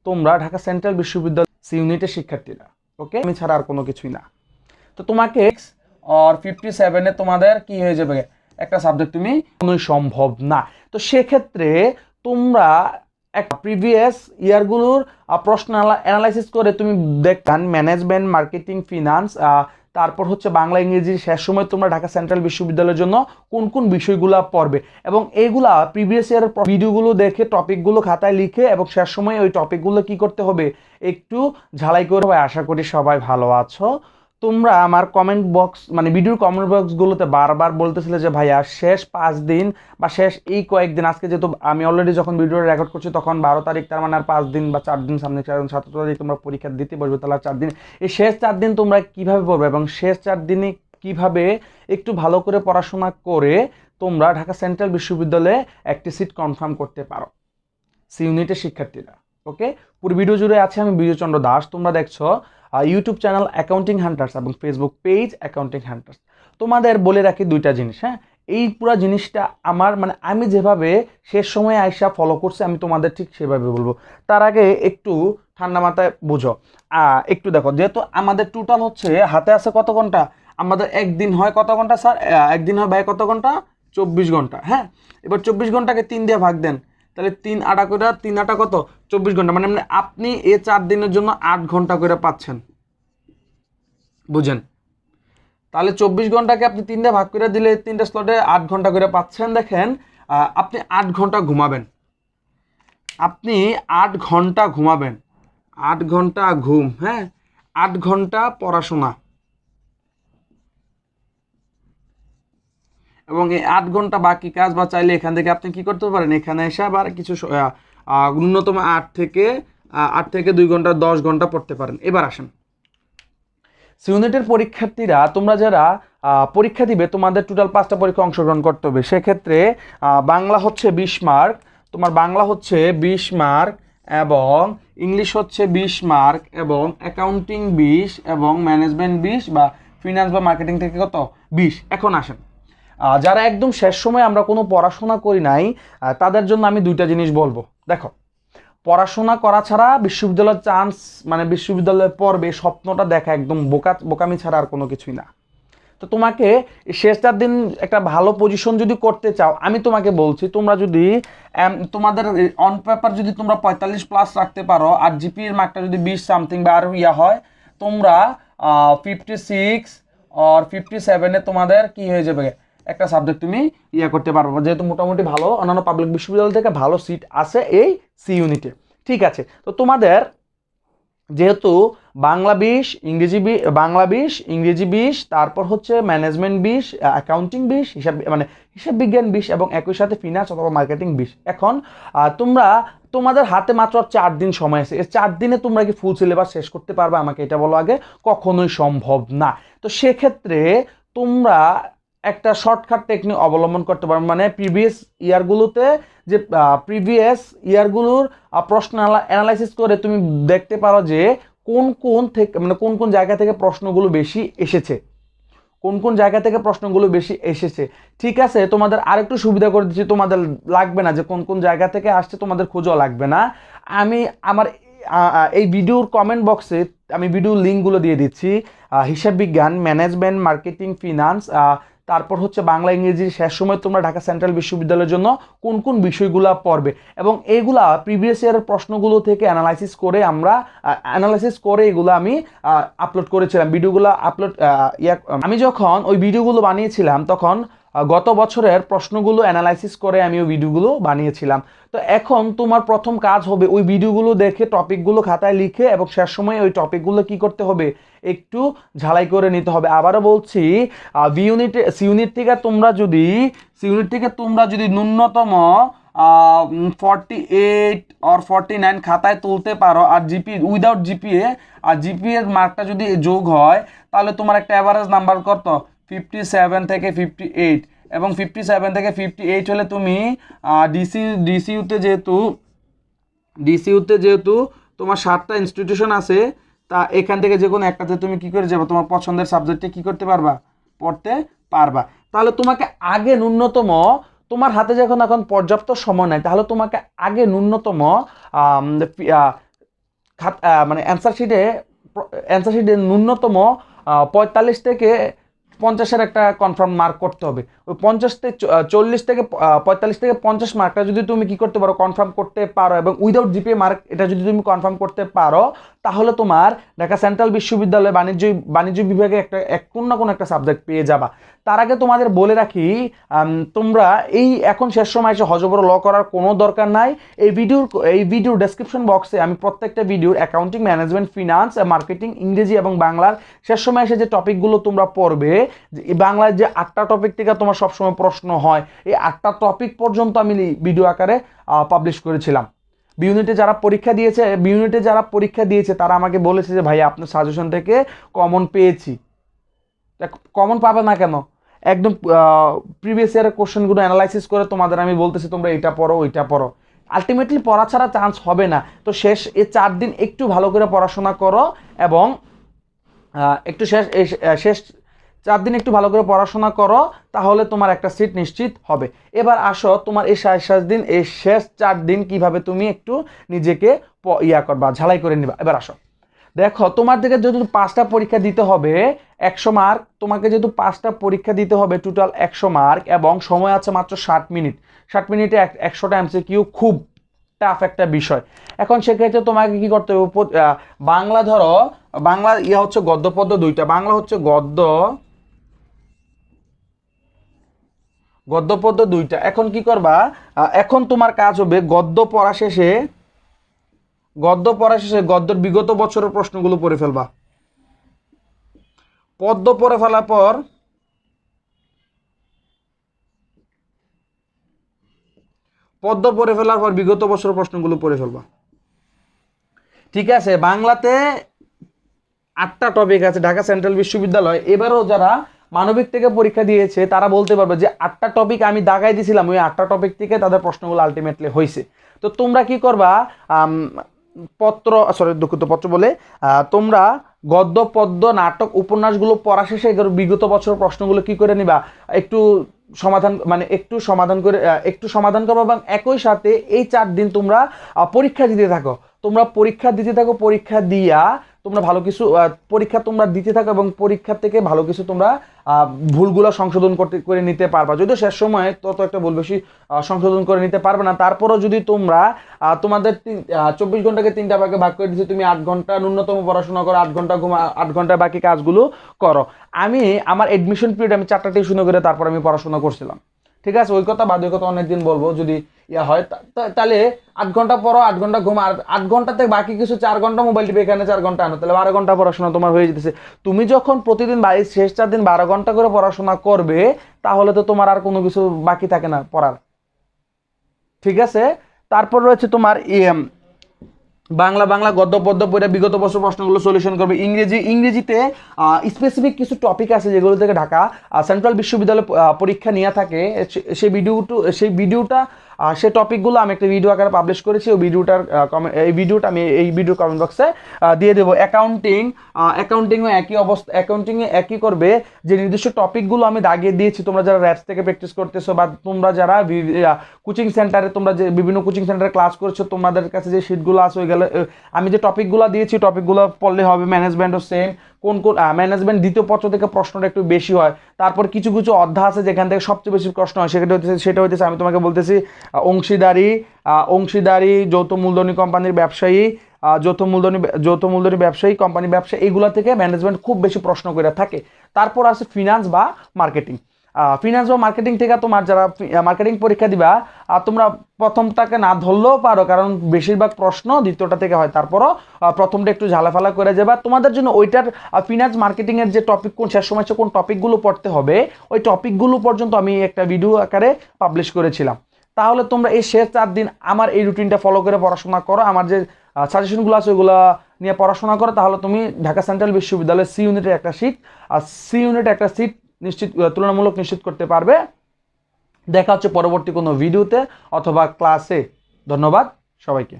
তোমরা ঢাকা সেন্ট্রাল বিশ্ববিদ্যালয় সি ইউনিটের শিক্ষার্থীরা, ওকে, আমি ছাড়া আর কোনো কিছুই না। তো তোমাকে আর 57-এ তোমাদের কি হয়ে যাবে, একটা সাবজেক্ট তুমি কোনোই সম্ভব না। তো সেক্ষেত্রে তোমরা একটা প্রিভিয়াস ইয়ারগুলোর প্রশ্ন অ্যানালাইসিস করে তুমি দেখবেন ম্যানেজমেন্ট, মার্কেটিং, ফিনান্স, তারপর হচ্ছে বাংলা, ইংরেজি, শেষ সময় তোমরা ঢাকা সেন্ট্রাল বিশ্ববিদ্যালয়ের জন্য কোন কোন বিষয়গুলো পড়বে এবং এইগুলা প্রিভিয়াস ইয়ারের ভিডিওগুলো দেখে টপিকগুলো খাতায় লিখে এবং শেষ সময় ওই টপিকগুলো কি করতে হবে একটু ঝালাই করে। আশা করি সবাই ভালো আছো। তোমরা আমার কমেন্ট বক্স মানে ভিডিওর কমেন্ট বক্সগুলোতে বারবার বলতেছিলে যে ভাইয়া শেষ 5 দিন বা শেষ এই কয়েকদিন, আজকে যেহেতু আমি অলরেডি যখন ভিডিওটা রেকর্ড করছি তখন 12 তারিখ, তার মানে আর 5 দিন বা 4 দিন সামনে, 17 তারিখ তোমরা পরীক্ষা দিতে বসবে, তাহলে 4 দিন, এই শেষ 4 দিন তোমরা কিভাবে পড়বে এবং শেষ 4 দিনে কিভাবে একটু ভালো করে পড়াশোনা করে তোমরা ঢাকা সেন্ট্রাল বিশ্ববিদ্যালয়ে একটি সিট কনফার্ম করতে পারো সি ইউনিটের শিক্ষার্থীরা, ওকে। পুরো ভিডিও জুড়ে আছে আমি বিজয়চন্দ্র দাস। তোমরা দেখছো ইউটিউব চ্যানেল অ্যাকাউন্টিং হান্টার্স এবং ফেসবুক পেজ অ্যাকাউন্টিং হান্টার্স। তোমাদের বলে রাখি দুইটা জিনিস, হ্যাঁ, এই পুরো জিনিসটা আমার মানে আমি যেভাবে শেষ সময়ে আইসা ফলো করছি আমি তোমাদের ঠিক সেভাবে বলবো। তার আগে একটু ঠান্ডা মাথায় বুঝো, একটু দেখো, যেহেতু আমাদের টোটাল হচ্ছে হাতে আছে কত ঘন্টা, আমাদের একদিন হয় কত ঘন্টা স্যার, একদিন হয় ভাই কত ঘন্টা, 24 ঘন্টা, হ্যাঁ। এবার 24 ঘন্টাকে 3 দিয়ে ভাগ দেন, তাহলে 3 8 করে, 3 8 কত, 24 ঘন্টা, মানে আপনি এই 4 দিনের জন্য 8 ঘন্টা করে পাচ্ছেন, বুঝেন? তাহলে 24 ঘন্টাকে আপনি 3 দিয়ে ভাগ করে দিলে 3টা স্লটে 8 ঘন্টা করে পাচ্ছেন। দেখেন আপনি 8 ঘন্টা ঘুমাবেন, আপনি 8 ঘন্টা ঘুমাবেন, 8 ঘন্টা ঘুম, হ্যাঁ, 8 ঘন্টা পড়াশোনা, এবং এই 8 ঘন্টা বাকি কাজ বা চাইলে এখান থেকে আপনি কি করতে পারেন, এখানে এসে আবার কিছু ন্যূনতম 8 থেকে 2 ঘন্টা 10 ঘন্টা পড়তে পারেন। এবার আসেন সি ইউনিটের পরীক্ষার্থীরা, তোমরা যারা পরীক্ষা দিবে তোমাদের টোটাল 5টা পরীক্ষা অংশগ্রহণ করতে হবে। সেক্ষেত্রে বাংলা হচ্ছে 20 মার্ক, তোমার বাংলা হচ্ছে 20 মার্ক এবং ইংলিশ হচ্ছে 20 মার্ক এবং অ্যাকাউন্টিং 20 এবং ম্যানেজমেন্ট 20 বা ফিনান্স বা মার্কেটিং থেকে কত 20। এখন আসেন যারা একদম শেষ সময় আমরা কোনো পড়াশোনা করি নাই তাদের জন্য আমি দুইটা জিনিস বলবো। দেখো, পড়াশোনা করা ছাড়া বিশ্ববিদ্যালয়ের চান্স মানে বিশ্ববিদ্যালয়ে পড়বে স্বপ্নটা দেখা একদম বোকামি ছাড়া আর কোনো কিছুই না। তো তোমাকে শেষ 4 দিন একটা ভালো পজিশন যদি করতে চাও, আমি তোমাকে বলছি তোমরা যদি তোমাদের অন পেপার যদি তোমরা 45+ রাখতে পারো আর জিপিএর মার্কটা যদি 20 সামথিং বা আরও হয়, তোমরা 56 আর 57-এ তোমাদের কি হয়ে যাবে, একটা সাবজেক্ট তুমি করতে পারবো, যেহেতু মোটামুটি ভালো অন্যান্য পাবলিক বিশ্ববিদ্যালয় থেকে ভালো সিট আছে এই সি ইউনিটে। ঠিক আছে, তো তোমাদের যেহেতু বাংলা 20, ইংরেজি 20, তারপর হচ্ছে ম্যানেজমেন্ট 20, অ্যাকাউন্টিং 20, হিসাব বিজ্ঞান 20 এবং একই সাথে ফিনান্স অথবা মার্কেটিং 20। এখন তোমাদের হাতে মাত্র 4 দিন সময় আছে। এই 4 দিনে তোমরা কি ফুল সিলেবাস শেষ করতে পারবে, আমাকে এটা বলো আগে। কখনোই সম্ভব না। তো সেক্ষেত্রে তোমরা একটা শর্টকাট টেকনিক অবলম্বন করতে পারো, মানে প্রিভিয়াস ইয়ারগুলোর প্রশ্ন অ্যানালাইসিস করে তুমি দেখতে পারো যে কোন কোন জায়গা থেকে প্রশ্নগুলো বেশি এসেছে, ঠিক আছে। তোমাদের আরেকটু সুবিধা করে দিচ্ছি, তোমাদের লাগবে না যে কোন জায়গা থেকে আসছে, তোমাদের খোঁজও লাগবে না। আমি আমার এই ভিডিওর কমেন্ট বক্সে আমি ভিডিওর লিঙ্কগুলো দিয়ে দিচ্ছি। হিসাব বিজ্ঞান, ম্যানেজমেন্ট, মার্কেটিং, ফিনান্স, তারপর হচ্ছে বাংলা, ইংরেজি, শেষ সময় তোমরা ঢাকা সেন্ট্রাল বিশ্ববিদ্যালয়ের জন্য কোন কোন বিষয়গুলো পড়বে এবং এইগুলা প্রিভিয়াস ইয়ারের প্রশ্নগুলো থেকে অ্যানালাইসিস করে এগুলো আমি আপলোড করেছিলাম। ভিডিওগুলো আমি যখন ওই ভিডিওগুলো বানিয়েছিলাম তখন গত বছরের প্রশ্নগুলো অ্যানালাইসিস করে আমি ওই ভিডিওগুলো বানিয়েছিলাম। তো এখন তোমার প্রথম কাজ হবে ওই ভিডিওগুলো দেখে টপিকগুলো খাতায় লিখে এবং শেষ সময় ওই টপিকগুলো কি করতে হবে, একটু ঝালাই করে নিতে হবে। আবারও বলছি, সি ইউনিট থেকে তোমরা যদি ন্যূনতম 48 আর 49 খাতায় তুলতে পারো আর উইদাউট জিপিএ, আর জিপিএর মার্কটা যদি যোগ হয় তাহলে তোমার একটা অ্যাভারেজ নাম্বার কত, 57 থেকে 58, এবং 57 থেকে 58 হলে তুমি ডিসিউতে যেহেতু তোমার 7টা ইনস্টিটিউশন আছে, তা এখান থেকে যে কোনো একটাতে তুমি কি করে যাবে, তোমার পছন্দের সাবজেক্টে কি করতে পারবা, পড়তে পারবা। তাহলে তোমাকে আগে ন্যূনতম, তোমার হাতে যখন এখন পর্যাপ্ত সময় নাই, তাহলে তোমাকে আগে ন্যূনতম মানে অ্যান্সার শিটে ন্যূনতম 45 থেকে 50-এর একটা কনফার্ম মার্ক করতে হবে। ওই 40 থেকে 45 থেকে 50 মার্কটা যদি তুমি কি করতে পারো, কনফার্ম করতে পারো, এবং উইদাউট জিপিএ মার্ক এটা যদি তুমি কনফার্ম করতে পারো, তাহলে তোমার ঢাকা সেন্ট্রাল বিশ্ববিদ্যালয়ে বাণিজ্য বিভাগে কোন না কোনো একটা সাবজেক্ট পেয়ে যাবা। তার আগে তোমাদের বলে রাখি, তোমরা এখন শেষ সময় এসে হযবর ল করার কোনো দরকার নাই। এই ভিডিওর ডেসক্রিপশন বক্সে আমি প্রত্যেকটা ভিডিওর অ্যাকাউন্টিং, ম্যানেজমেন্ট, ফিনান্স, মার্কেটিং, ইংরেজি এবং বাংলার শেষ সময় এসে যে টপিকগুলো তোমরা পড়বে, বাংলার যে 8টা টপিক থেকে তোমার সবসময় প্রশ্ন হয়, এই 8টা টপিক পর্যন্ত আমি ভিডিও আকারে পাবলিশ করেছিলাম। বিউনিটে যারা পরীক্ষা দিয়েছে তারা আমাকে বলেছে যে ভাই আপনার সাজেশন থেকে কমন পেয়েছি। কমন পাবে না কেন? একদম প্রিভিয়াস ইয়ারের কোশ্চেনগুলো অ্যানালাইসিস করে তোমাদের আমি বলতেছি তোমরা এটা পড়ো ওইটা পড়ো। আলটিমেটলি পড়া ছাড়া চান্স হবে না। তো এই 4 দিন একটু ভালো করে পড়াশোনা করো, এবং শেষ 4 দিন একটু ভালো করে পড়াশোনা করো, তাহলে তোমার একটা সিট নিশ্চিত হবে। এবার আসো, তোমার এই শেষ 4 দিন কিভাবে তুমি একটু নিজেকে করবা, ঝালাই করে নিবা। এবার আসো, দেখো, তোমার থেকে যেহেতু 5টা পরীক্ষা দিতে হবে 100 মার্ক, তোমাকে যেহেতু 5টা পরীক্ষা দিতে হবে টোটাল 100 মার্ক, এবং সময় আছে মাত্র 60 মিনিট। 60 মিনিটে 100টা এমসিকিউ, খুব টাফ একটা বিষয়। এখন সেক্ষেত্রে তোমাকে কি করতে হবে, বাংলা ধরো, বাংলা হচ্ছে গদ্য পদ্য দুইটা, বাংলা হচ্ছে গদ্য পদ্য দুইটা। এখন কি করবা, এখন তোমার কাজ হবে গদ্য পড়া শেষে গদ্যের বিগত বছরের প্রশ্নগুলো পড়ে ফেলবা। পদ্য পড়ে ফেলার পর বিগত বছরের প্রশ্নগুলো পড়ে ফেলবা। ঠিক আছে? বাংলাতে 8টা টপিক আছে ঢাকা সেন্ট্রাল বিশ্ববিদ্যালয়। এবারও যারা মানবিক থেকে পরীক্ষা দিয়েছে তারা বলতে পারবে যে 8টা টপিক আমি দাগাই দিয়েছিলাম, ওই 8টা টপিক থেকে তাদের প্রশ্নগুলো আলটিমেটলি হয়েছে। তো তোমরা কি করবা, তোমরা গদ্য পদ্য নাটক উপন্যাসগুলো পড়া শেষে বিগত বছর প্রশ্নগুলো কি করে নিবা, একটু সমাধান করবা, এবং একই সাথে এই 4 দিন তোমরা পরীক্ষা দিতে থাকো। পরীক্ষা দিয়া তোমরা ভালো কিছু পরীক্ষা তোমরা দিতে থাকো, এবং পরীক্ষা থেকে ভালো কিছু তোমরা ভুলগুলো সংশোধন করে নিতে পারবা। যদিও শেষ সময়ে তত একটা ভুল বেশি সংশোধন করে নিতে পারবে না, তারপরও যদি তোমরা তোমাদের 24 ঘন্টাকে 3টা ভাগে ভাগ করে দিচ্ছি, তুমি 8 ঘন্টা ন্যূনতম পড়াশোনা করো, 8 ঘন্টা ঘুমা, 8 ঘন্টা বাকি কাজগুলো করো। আমার এডমিশন পিরিয়ড আমি 4টা টিউশন করে তারপর আমি পড়াশোনা করছিলাম। ঠিক আছে? ওই কথা অনেকদিন বলবো যদি হয়, তাহলে 8 ঘন্টা পড়ো, 8 ঘন্টা ঘুমা, আর 8 ঘন্টা থেকে বাকি কিছু 4 ঘন্টা মোবাইল টিপে এখানে 4 ঘন্টা আনো, তাহলে 12 ঘন্টা পড়াশোনা তোমার হয়ে যেতেছে। তুমি যখন প্রতিদিন শেষ 4 দিন 12 ঘন্টা করে পড়াশোনা করবে, তাহলে তো তোমার আর কোনো কিছু বাকি থাকে না পড়ার। ঠিক আছে? তারপর রয়েছে তোমার বাংলা গদ্য পদ্য পড়ে বিগত বছর প্রশ্নগুলো সলিউশন করবে। ইংরেজিতে স্পেসিফিক কিছু টপিক আছে যেগুলো থেকে ঢাকা সেন্ট্রাল বিশ্ববিদ্যালয় পরীক্ষা নিয়ে থাকে। সেই টপিকগুলো আমি একটা ভিডিও আকারে পাবলিশ করেছি। ওই ভিডিওটা আমি এই ভিডিওর কমেন্ট বক্সে দিয়ে দেবো। অ্যাকাউন্টিংও একই অবস্থা, অ্যাকাউন্টিংয়ে একই করবে। যে নির্দিষ্ট টপিকগুলো আমি দাগিয়ে দিয়েছি, তোমরা যারা র্যাপস থেকে প্র্যাকটিস করতেছো, বা তোমরা যারা কোচিং সেন্টারে, তোমরা যে বিভিন্ন কোচিং সেন্টারে ক্লাস করছো, তোমাদের কাছে যে শিটগুলো আছে, ওইগুলো আমি যে টপিকগুলো দিয়েছি টপিকগুলো পড়লে হবে। ম্যানেজমেন্টও সেম, কোন ম্যানেজমেন্ট দ্বিতীয় পত্র থেকে প্রশ্নটা একটু বেশি হয়। তারপর কিছু অধ্যায় আছে যেখান থেকে সবচেয়ে বেশি প্রশ্ন হয়, সেটা হইতেছে আমি তোমাকে বলতেছি অংশীদারি, যৌথ মূলধনী কোম্পানির ব্যবসায়ী, যৌথ মূলধনী ব্যবসায়ী, কোম্পানি ব্যবসা, এইগুলো থেকে ম্যানেজমেন্ট খুব বেশি প্রশ্ন করে থাকে। তারপর আছে ফিনান্স বা মার্কেটিং। থেকে তোমার যারা মার্কেটিং পরীক্ষা দিবা, তোমরা প্রথমটাকে না ধরলেও পারো, কারণ বেশিরভাগ প্রশ্ন দ্বিতীয়টা থেকে হয়। তারপরও প্রথমটা একটু ঝালাফালা করে যাবা। তোমাদের জন্য ওইটার ফিনান্স মার্কেটিংয়ের যে টপিক, শেষ সময় কোন টপিকগুলো পড়তে হবে, ওই টপিকগুলো পর্যন্ত আমি একটা ভিডিও আকারে পাবলিশ করেছিলাম। তাহলে তোমরা এই শেষ 4 দিন আমার এই রুটিনটা ফলো করে পড়াশোনা করো, আমার যে সাজেশনগুলো আছে ওগুলো নিয়ে পড়াশোনা করো, তাহলে তুমি ঢাকা সেন্ট্রাল বিশ্ববিদ্যালয়ের সি ইউনিটের একটা সিট তুলনামূলক নিশ্চিত করতে পারবে। দেখা হচ্ছে পরবর্তী কোনো ভিডিওতে অথবা ক্লাসে। ধন্যবাদ সবাইকে।